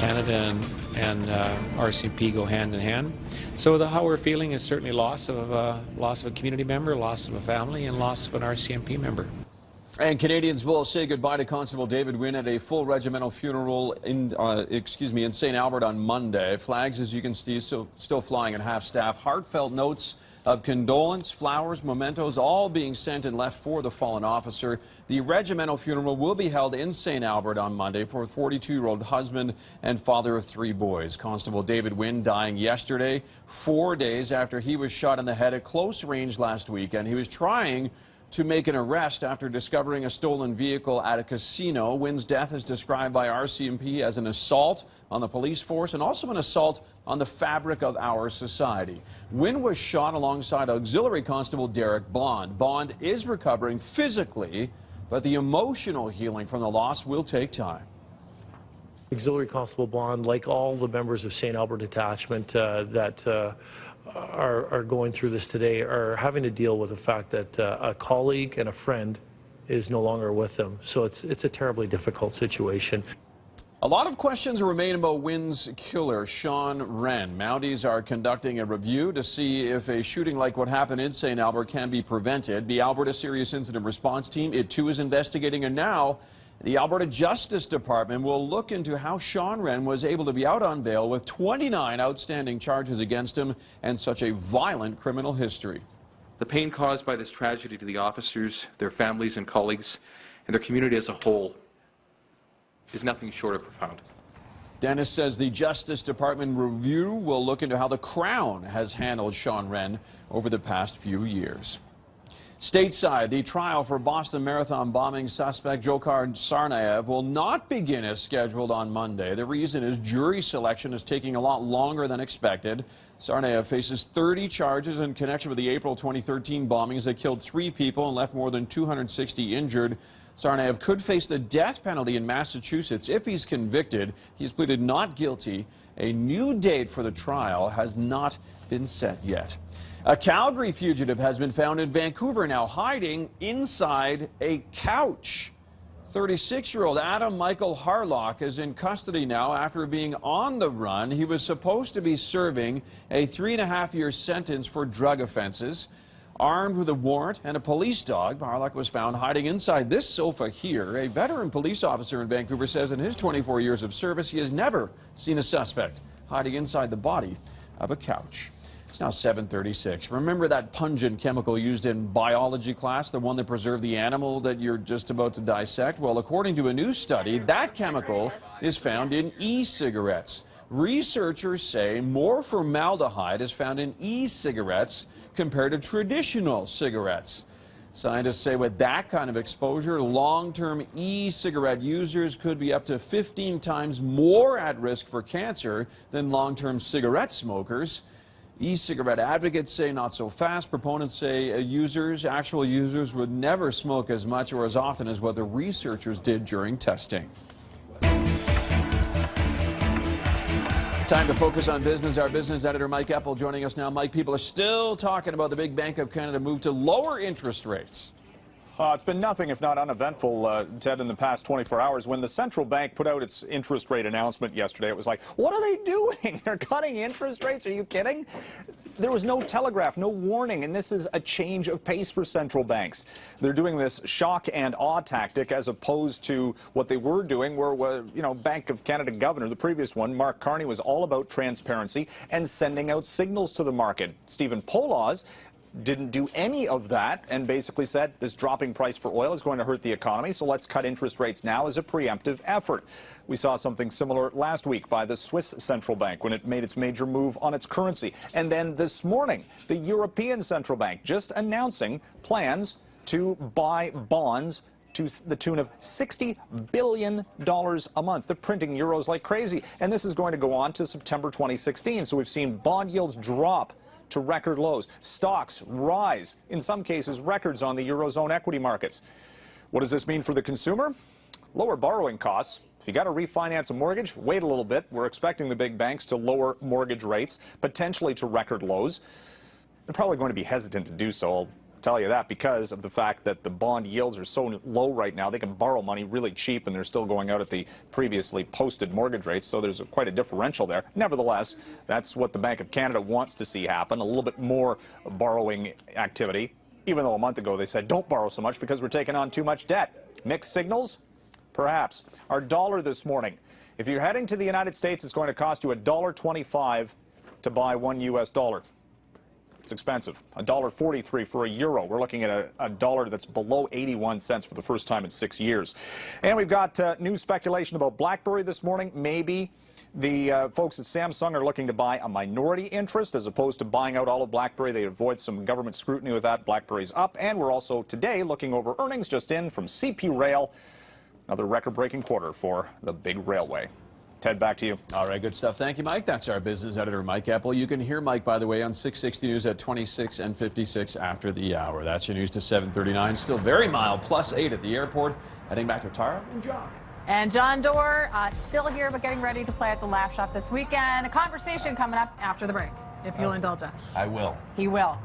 Canada and RCMP go hand in hand. So how we're feeling is certainly loss of a community member, loss of a family, and loss of an RCMP member. And Canadians will say goodbye to Constable David Wynn at a full regimental funeral in St. Albert on Monday. Flags, as you can see, still flying at half-staff. Heartfelt notes of condolence, flowers, mementos, all being sent and left for the fallen officer. The regimental funeral will be held in St. Albert on Monday for a 42-year-old husband and father of 3 boys. Constable David Wynn dying yesterday, 4 days after he was shot in the head at close range last weekend. He was trying to make an arrest after discovering a stolen vehicle at a casino. Wynn's death is described by RCMP as an assault on the police force and also an assault on the fabric of our society. Wynn was shot alongside Auxiliary Constable Derek Bond. Bond is recovering physically, but the emotional healing from the loss will take time. Auxiliary Constable Bond, like all the members of St. Albert Detachment that are going through this today, are having to deal with the fact that a colleague and a friend is no longer with them. So it's a terribly difficult situation. A lot of questions remain about Wynn's killer, Sean Wren. Mounties are conducting a review to see if a shooting like what happened in St. Albert can be prevented. The Alberta Serious Incident Response Team, it too is investigating, and now the Alberta Justice Department will look into how Sean Wren was able to be out on bail with 29 outstanding charges against him and such a violent criminal history. The pain caused by this tragedy to the officers, their families and colleagues, and their community as a whole is nothing short of profound. Dennis says the Justice Department review will look into how the Crown has handled Sean Wren over the past few years. Stateside, the trial for Boston Marathon bombing suspect Dzhokhar Tsarnaev will not begin as scheduled on Monday. The reason is jury selection is taking a lot longer than expected. Tsarnaev faces 30 charges in connection with the April 2013 bombings that killed 3 people and left more than 260 injured. Tsarnaev could face the death penalty in Massachusetts if he's convicted. He's pleaded not guilty. A new date for the trial has not been set yet. A Calgary fugitive has been found in Vancouver, now hiding inside a couch. 36-year-old Adam Michael Harlock is in custody now after being on the run. He was supposed to be serving a 3.5-year sentence for drug offenses. Armed with a warrant and a police dog, Harlock was found hiding inside this sofa here. A veteran police officer in Vancouver says in his 24 years of service, he has never seen a suspect hiding inside the body of a couch. It's now 7:36. Remember that pungent chemical used in biology class, the one that preserved the animal that you're just about to dissect? Well, according to a new study, that chemical is found in e-cigarettes. Researchers say more formaldehyde is found in e-cigarettes compared to traditional cigarettes. Scientists say with that kind of exposure, long-term e-cigarette users could be up to 15 times more at risk for cancer than long-term cigarette smokers. E-cigarette advocates say not so fast. Proponents say actual users would never smoke as much or as often as what the researchers did during testing. Time to focus on business. Our business editor Mike Eppel joining us now. Mike, people are still talking about the big Bank of Canada move to lower interest rates. It's been nothing if not uneventful, Ted, in the past 24 hours. When the central bank put out its interest rate announcement yesterday, it was like, what are they doing? They're cutting interest rates? Are you kidding? There was no telegraph, no warning, and this is a change of pace for central banks. They're doing this shock and awe tactic as opposed to what they were doing where, Bank of Canada governor, the previous one, Mark Carney, was all about transparency and sending out signals to the market. Stephen Poloz didn't do any of that and basically said this dropping price for oil is going to hurt the economy, so let's cut interest rates now as a preemptive effort. We saw something similar last week by the Swiss Central Bank when it made its major move on its currency. And then this morning, the European Central Bank just announcing plans to buy bonds to the tune of $60 billion a month. They're printing euros like crazy. And this is going to go on to September 2016. So we've seen bond yields drop to record lows. Stocks rise, in some cases records on the Eurozone equity markets. What does this mean for the consumer? Lower borrowing costs. If you got to refinance a mortgage, wait a little bit. We're expecting the big banks to lower mortgage rates, potentially to record lows. They're probably going to be hesitant to do so. I'll tell you that, because of the fact that the bond yields are so low right now. They can borrow money really cheap, and they're still going out at the previously posted mortgage rates, so there's quite a differential there. Nevertheless, that's what the Bank of Canada wants to see happen, a little bit more borrowing activity, even though a month ago they said don't borrow so much because we're taking on too much debt. Mixed signals? Perhaps. Our dollar this morning. If you're heading to the United States, it's going to cost you $1.25 to buy $1 US. It's expensive. $1.43 for a euro. We're looking at a dollar that's below 81 cents for the first time in 6 years. And we've got new speculation about BlackBerry this morning. Maybe the folks at Samsung are looking to buy a minority interest as opposed to buying out all of BlackBerry. They avoid some government scrutiny with that. BlackBerry's up. And we're also today looking over earnings just in from CP Rail. Another record-breaking quarter for the big railway. Ted, back to you. All right, good stuff. Thank you, Mike. That's our business editor, Mike Apple. You can hear Mike, by the way, on 660 News at 26 and 56 after the hour. That's your news to 7:39. Still very mild, +8 at the airport. Heading back to Tara and John. And John Doerr still here, but getting ready to play at the Laugh Shop this weekend. A conversation coming up after the break, if you'll indulge us. I will. He will.